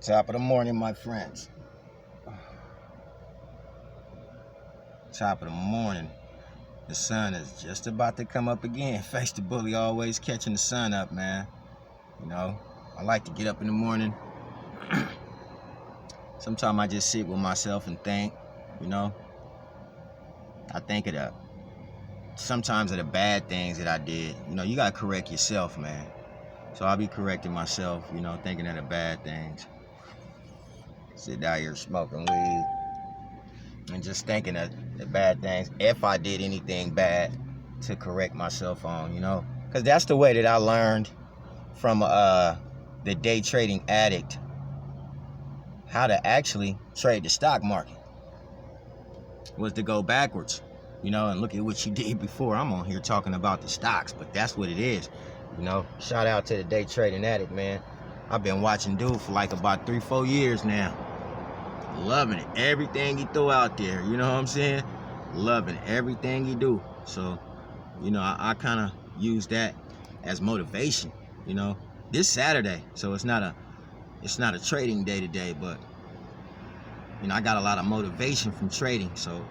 Top of the morning, my friends. Top of the morning. The sun is just about to come up again. Face the bully, always catching the sun up, man. You know, I like to get up in the morning. Sometimes I just sit with myself and think, you know. I think of sometimes of the bad things that I did. You know, you gotta correct yourself, man. So I'll be correcting myself, you know, thinking of the bad things. Sit down here smoking weed and just thinking of the bad things. If I did anything bad, to correct myself on, you know, because that's the way that I learned from the day trading addict how to actually trade the stock market, was to go backwards, you know, and look at what you did before. I'm on here talking about the stocks, but that's what it is, you know. Shout out to the day trading addict, man. I've been watching dude for like about 3-4 years now. Loving it. Everything he throw out there, you know what I'm saying? Loving everything he do. So, you know, I kind of use that as motivation, you know. This Saturday, so it's not a trading day today, but you know, I got a lot of motivation from trading. So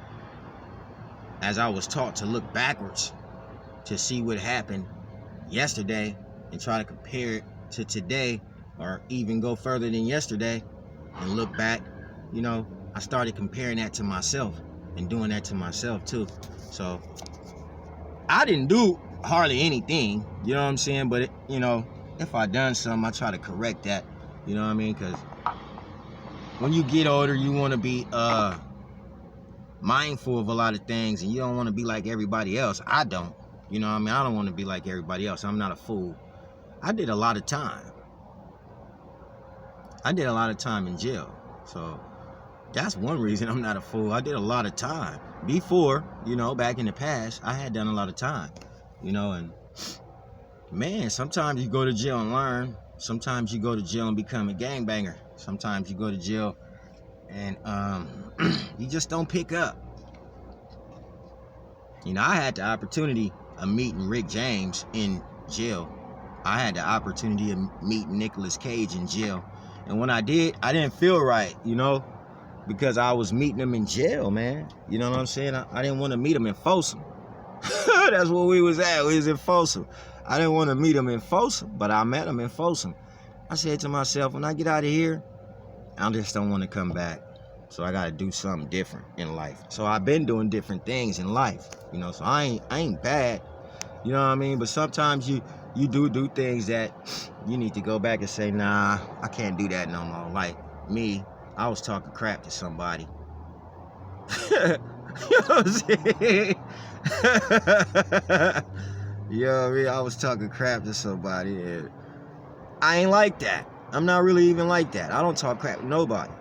as I was taught to look backwards to see what happened yesterday and try to compare it to today, or even go further than yesterday and look back, you know, I started comparing that to myself and doing that to myself too. So I didn't do hardly anything, you know what I'm saying? But, you know, if I done something, I try to correct that, you know what I mean? Because when you get older, you want to be mindful of a lot of things, and you don't want to be like everybody else. I don't, you know what I mean? I don't want to be like everybody else. I'm not a fool. I did a lot of time. I did a lot of time in jail. So that's one reason I'm not a fool. I did a lot of time. Before, you know, back in the past, I had done a lot of time, you know, and man, sometimes you go to jail and learn. Sometimes you go to jail and become a gangbanger. Sometimes you go to jail and you just don't pick up. You know, I had the opportunity of meeting Rick James in jail. I had the opportunity of meeting Nicolas Cage in jail. And when I did, I didn't feel right, you know, because I was meeting him in jail, man. You know what I'm saying? I didn't want to meet him in Folsom. That's where we was at. We was in Folsom. I didn't want to meet him in Folsom, but I met him in Folsom. I said to myself, when I get out of here, I just don't want to come back. So I got to do something different in life. So I've been doing different things in life, you know, so I ain't bad, you know what I mean? But sometimes you do things that you need to go back and say, nah, I can't do that no more. Like me, I was talking crap to somebody. You know what I'm saying? You know what I mean? I was talking crap to somebody, and I ain't like that. I'm not really even like that. I don't talk crap to nobody.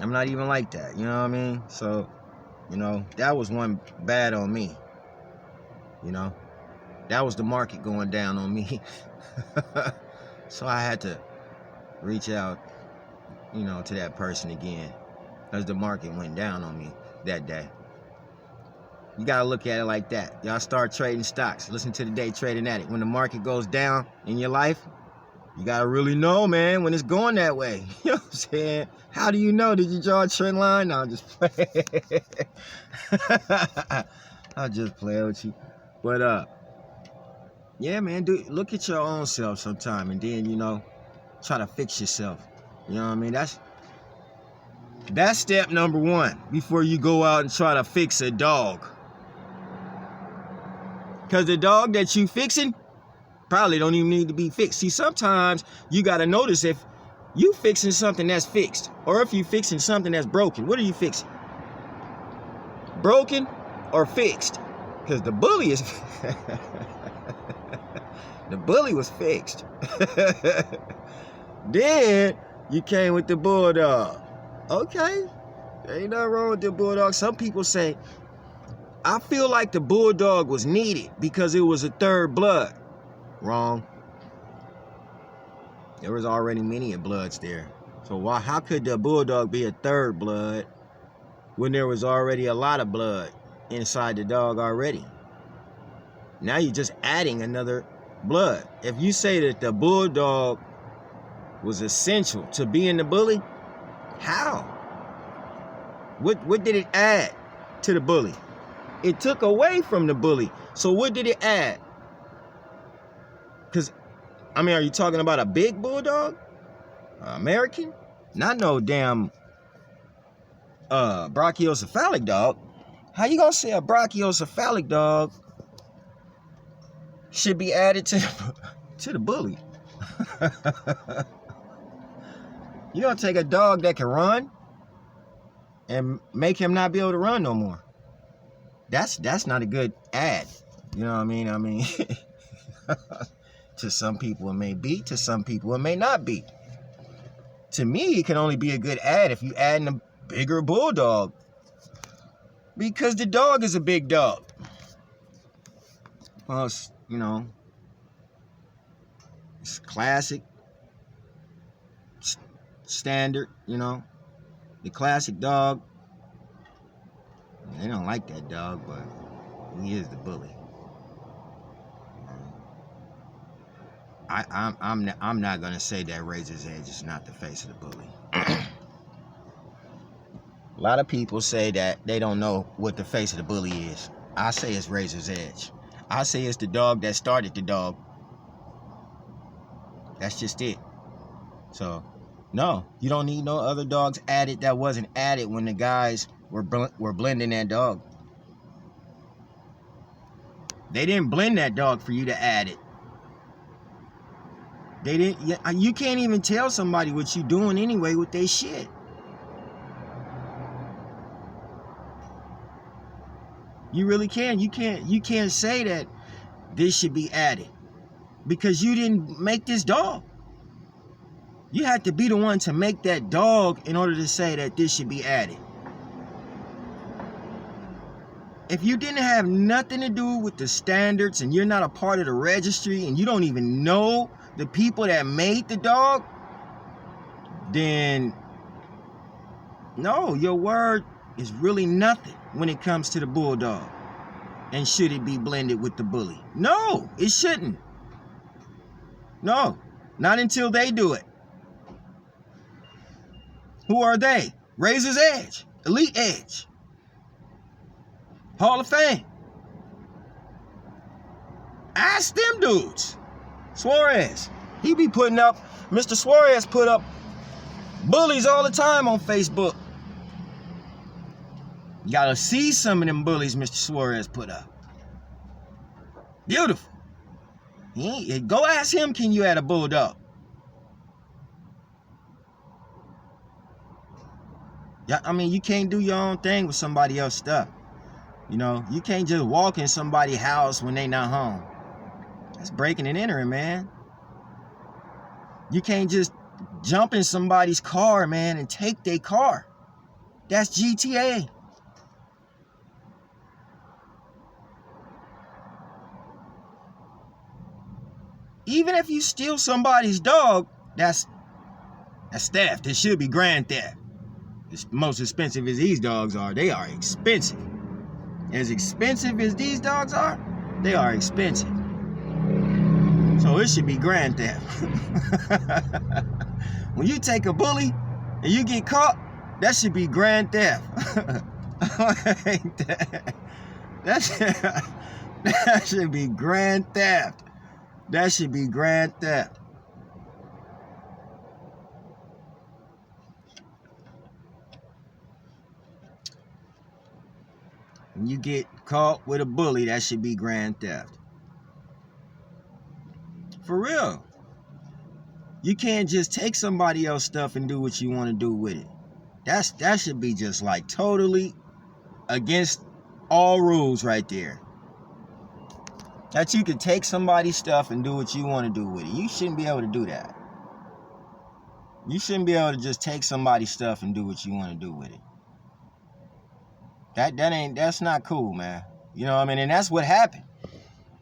I'm not even like that, you know what I mean? So, you know, that was one bad on me, you know? That was the market going down on me. So I had to reach out, you know, to that person again, because the market went down on me that day. You gotta look at it like that. Y'all start trading stocks. Listen to the day trading addict. When the market goes down in your life, you gotta really know, man, when it's going that way. You know what I'm saying? How do you know? Did you draw a trend line? No, I'm just playing. I'll just play with you. But yeah, man, look at your own self sometime, and then, you know, try to fix yourself. You know what I mean? That's step number one before you go out and try to fix a dog. Because the dog that you fixing probably don't even need to be fixed. See, sometimes you got to notice if you fixing something that's fixed, or if you fixing something that's broken. What are you fixing? Broken or fixed? Because the bully is the bully was fixed. Then you came with the bulldog. Okay, ain't nothing wrong with the bulldog. Some people say, I feel like the bulldog was needed because it was a third blood. Wrong. There was already many bloods there. So how could the bulldog be a third blood when there was already a lot of blood inside the dog already? Now you're just adding another blood. If you say that the bulldog was essential to being the bully? How? What did it add to the bully? It took away from the bully. So what did it add? Because, I mean, are you talking about a big bulldog? American? Not no damn brachiocephalic dog. How you gonna say a brachiocephalic dog should be added to the bully? You gonna take a dog that can run and make him not be able to run no more? That's not a good ad. You know what I mean? I mean, to some people it may be, to some people it may not be. To me, it can only be a good ad if you add in a bigger bulldog, because the dog is a big dog. Well, you know, it's classic, standard, you know, the classic dog. They don't like that dog, but he is the bully. I'm not gonna say that Razor's Edge is not the face of the bully. A lot of people say that they don't know what the face of the bully is. I say it's Razor's Edge. I say it's the dog that started the dog. That's just it. So, no, you don't need no other dogs added that wasn't added when the guys were blending that dog. They didn't blend that dog for you to add it. They didn't. You can't even tell somebody what you doing anyway with their shit. You really can. You can't say that this should be added because you didn't make this dog. You had to be the one to make that dog in order to say that this should be added. If you didn't have nothing to do with the standards and you're not a part of the registry and you don't even know the people that made the dog, then no, your word is really nothing when it comes to the bulldog. And should it be blended with the bully? No, it shouldn't. No, not until they do it. Who are they? Razor's Edge, Elite Edge, Hall of Fame. Ask them dudes. Suarez, he be putting up, Mr. Suarez put up bullies all the time on Facebook. You gotta see some of them bullies Mr. Suarez put up. Beautiful. Go ask him, can you add a bulldog? Yeah, I mean, you can't do your own thing with somebody else's stuff. You know, you can't just walk in somebody's house when they not home. That's breaking and entering, man. You can't just jump in somebody's car, man, and take their car. That's GTA. Even if you steal somebody's dog, that's theft. It should be grand theft. As most expensive as these dogs are, they are expensive. As expensive as these dogs are, they are expensive. So it should be grand theft. When you take a bully and you get caught, that should be grand theft. That should be grand theft. That should be grand theft. When you get caught with a bully, that should be grand theft. For real. You can't just take somebody else's stuff and do what you want to do with it. That should be just like totally against all rules right there. That you can take somebody's stuff and do what you want to do with it. You shouldn't be able to do that. You shouldn't be able to just take somebody's stuff and do what you want to do with it. That's not cool, man. You know what I mean? And that's what happened.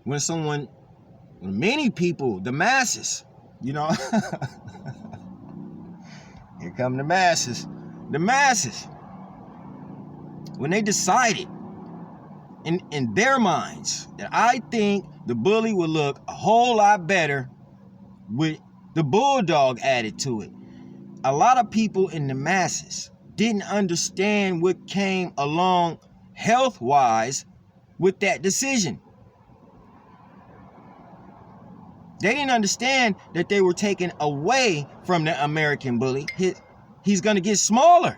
When many people, the masses, you know, here come the masses. The masses, when they decided in their minds that I think the bully would look a whole lot better with The bulldog added to it. A lot of people in the masses didn't understand what came along health-wise with that decision. They didn't understand that they were taken away from the American bully. He's going to get smaller.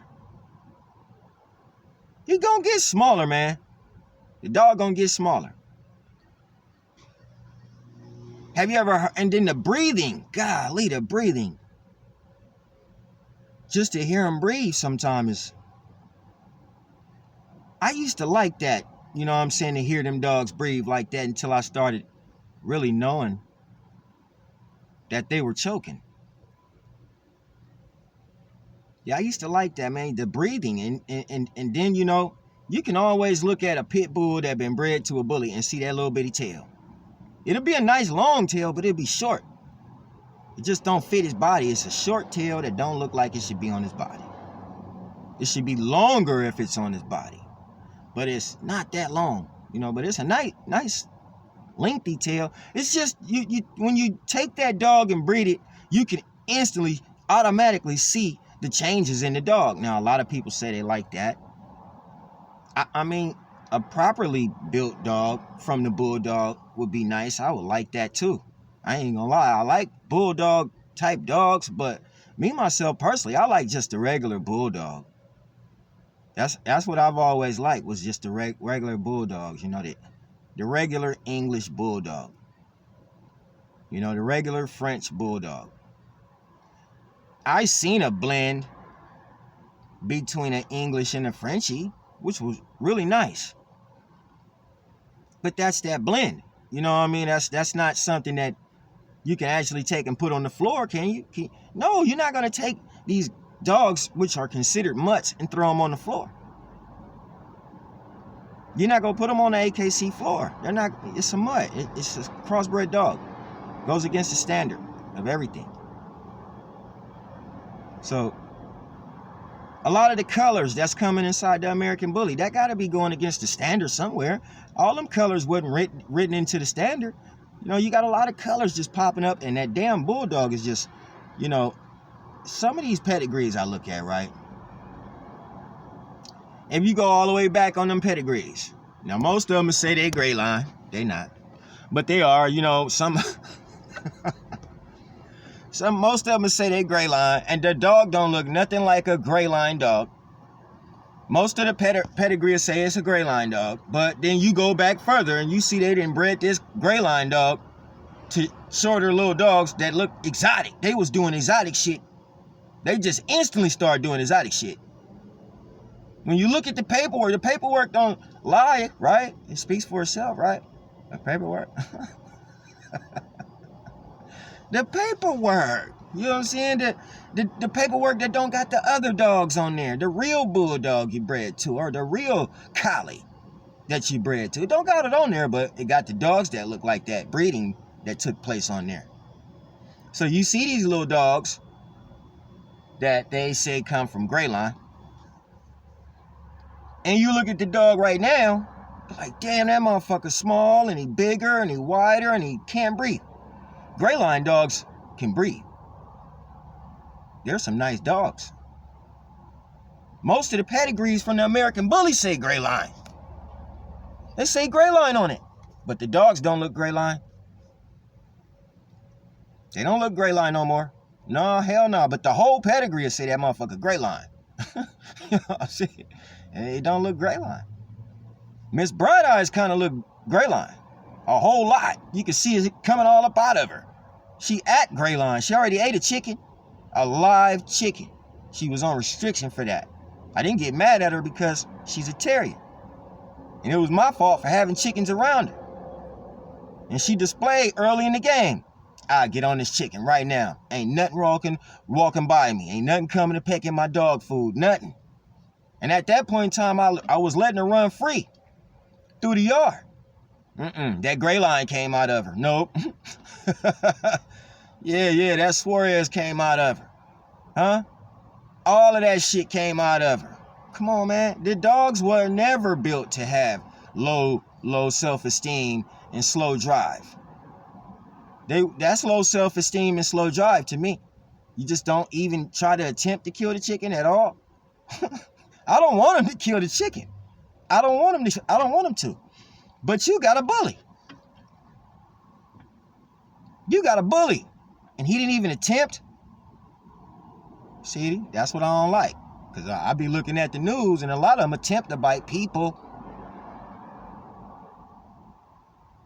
He's going to get smaller, man. The dog going to get smaller. Have you ever heard? And then the breathing. Golly, the breathing. Just to hear him breathe sometimes is... I used to like that, you know what I'm saying, to hear them dogs breathe like that until I started really knowing that they were choking. Yeah, I used to like that, man, the breathing. And then, you know, you can always look at a pit bull that been bred to a bully and see that little bitty tail. It'll be a nice long tail, but it'll be short. It just don't fit his body. It's a short tail that don't look like it should be on his body. It should be longer if it's on his body. But it's not that long, you know, but it's a nice lengthy tail. It's just, you when you take that dog and breed it, you can instantly, automatically see the changes in the dog. Now, a lot of people say they like that. I mean, a properly built dog from the bulldog would be nice. I would like that too. I ain't gonna lie. I like bulldog type dogs, but me, myself, personally, I like just the regular bulldog. That's what I've always liked, was just the regular bulldogs, you know, the regular English bulldog. You know, the regular French bulldog. I seen a blend between an English and a Frenchie, which was really nice. But that's that blend. You know what I mean? That's not something that you can actually take and put on the floor, can you? No, you're not going to take these dogs, which are considered mutts, and throw them on the floor. You're not going to put them on the AKC floor. They're not. It's a mutt. It's a crossbred dog. Goes against the standard of everything. So, a lot of the colors that's coming inside the American bully, that got to be going against the standard somewhere. All them colors wasn't written into the standard. You know, you got a lot of colors just popping up, and that damn bulldog is just, you know, some of these pedigrees I look at, right? If you go all the way back on them pedigrees, now most of them say they gray line. They not. But they are, you know, most of them say they gray line, and the dog don't look nothing like a gray line dog. Most of the pedigree say it's a gray line dog, but then you go back further and you see they didn't bred this gray line dog to shorter little dogs that look exotic. They was doing exotic shit. They just instantly started doing exotic shit. When you look at the paperwork don't lie, right? It speaks for itself, right? The paperwork. The paperwork. You know what I'm saying? The paperwork that don't got the other dogs on there. The real bulldog you bred to, or the real collie that you bred to. It don't got it on there, but it got the dogs that look like that breeding that took place on there. So you see these little dogs that they say come from gray line, and you look at the dog right now, like, damn, that motherfucker's small, and he bigger, and he wider, and he can't breathe. Gray line dogs can breathe. There's some nice dogs. Most of the pedigrees from the American bully say gray line. They say gray line on it. But the dogs don't look gray line. They don't look gray line no more. No, hell no. But the whole pedigree will say that motherfucker gray line. You know what I'm saying? It don't look gray line. Miss Bright Eyes kind of look gray line. A whole lot. You can see it coming all up out of her. She at gray line. She already ate a chicken. A live chicken. She was on restriction for that. I didn't get mad at her because she's a terrier. And it was my fault for having chickens around her. And she displayed early in the game. I'll get on this chicken right now. Ain't nothing walking by me. Ain't nothing coming to pecking my dog food. Nothing. And at that point in time, I was letting her run free through the yard. That gray line came out of her. Nope. Yeah, that Suarez came out of her. Huh? All of that shit came out of her. Come on, man. The dogs were never built to have low self-esteem and slow drive. That's low self-esteem and slow drive to me. You just don't even try to attempt to kill the chicken at all. I don't want him to kill the chicken. I don't want him to. But you got a bully. You got a bully. And he didn't even attempt. See, that's what I don't like. Because I be looking at the news and a lot of them attempt to bite people.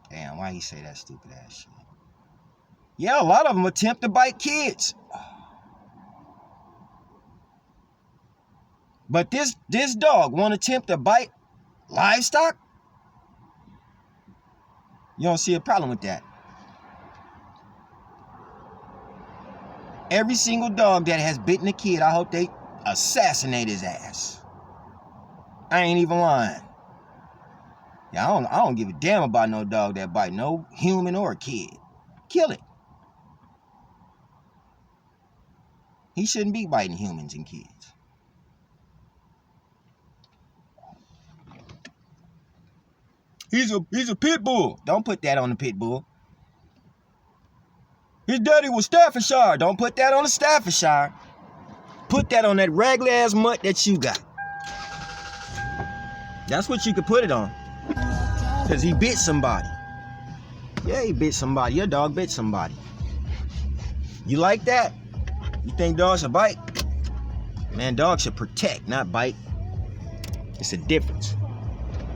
Damn, why he say that stupid ass shit? Yeah, a lot of them attempt to bite kids. But this dog won't attempt to bite livestock? You don't see a problem with that. Every single dog that has bitten a kid, I hope they assassinate his ass. I ain't even lying. Yeah, I don't give a damn about no dog that bite no human or a kid. Kill it. He shouldn't be biting humans and kids. He's a pit bull. Don't put that on the pit bull. His daddy was Staffordshire. Don't put that on the Staffordshire. Put that on that raggedy ass mutt that you got. That's what you could put it on. Because he bit somebody. Yeah, he bit somebody. Your dog bit somebody. You like that? You think dogs should bite? Man, dogs should protect, not bite. It's a difference.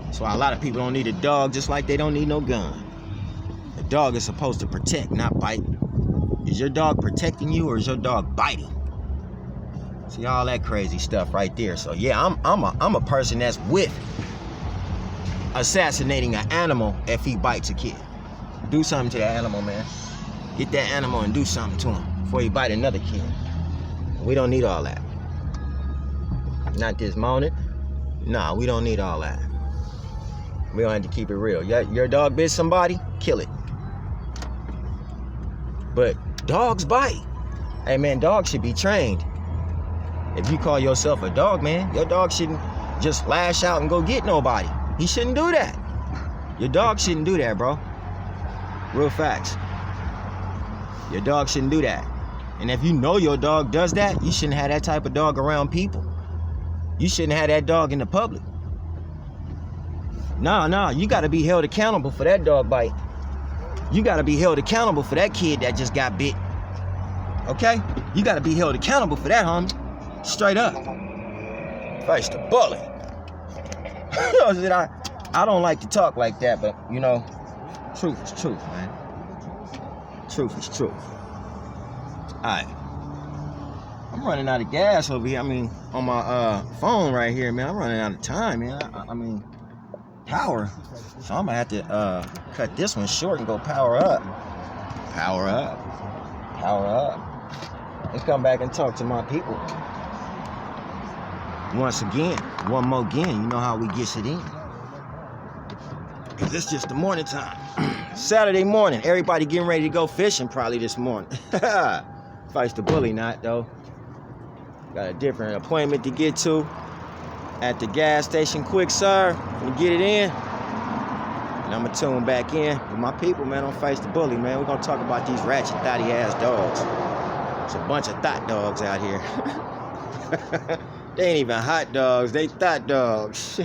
That's why a lot of people don't need a dog just like they don't need no gun. A dog is supposed to protect, not bite. Is your dog protecting you or is your dog biting? See all that crazy stuff right there. So yeah, I'm a person that's with assassinating an animal if he bites a kid. Do something to that animal, man. Get that animal and do something to him before he bite another kid. We don't need all that. Not this morning. Nah, we don't need all that. We don't have to keep it real. Your dog bit somebody, kill it. But dogs bite. Hey man, dogs should be trained. If you call yourself a dog, man, your dog shouldn't just lash out and go get nobody. He shouldn't do that. Your dog shouldn't do that, bro. Real facts. Your dog shouldn't do that. And if you know your dog does that, you shouldn't have that type of dog around people. You shouldn't have that dog in the public. Nah, you gotta be held accountable for that dog bite. You gotta be held accountable for that kid that just got bit. Okay? You gotta be held accountable for that, homie. Straight up. Face the bully. I don't like to talk like that, but you know, truth is truth, man. Truth is truth. Alright. I'm running out of gas over here. I mean, on my phone right here, man. I'm running out of time, man. I mean, power. So I'm gonna have to cut this one short and go power up. Power up. Power up. Let's come back and talk to my people. Once again, one more again, you know how we gets it in. Cause it's just the morning time. Saturday morning, everybody getting ready to go fishing probably this morning. Fights the bully not though. Got a different appointment to get to at the gas station quick, sir. Gonna get it in. And I'm gonna tune back in with my people, man, on Fights the Bully, man. We're gonna talk about these ratchet, thotty ass dogs. It's a bunch of thot dogs out here. They ain't even hot dogs, they thot dogs.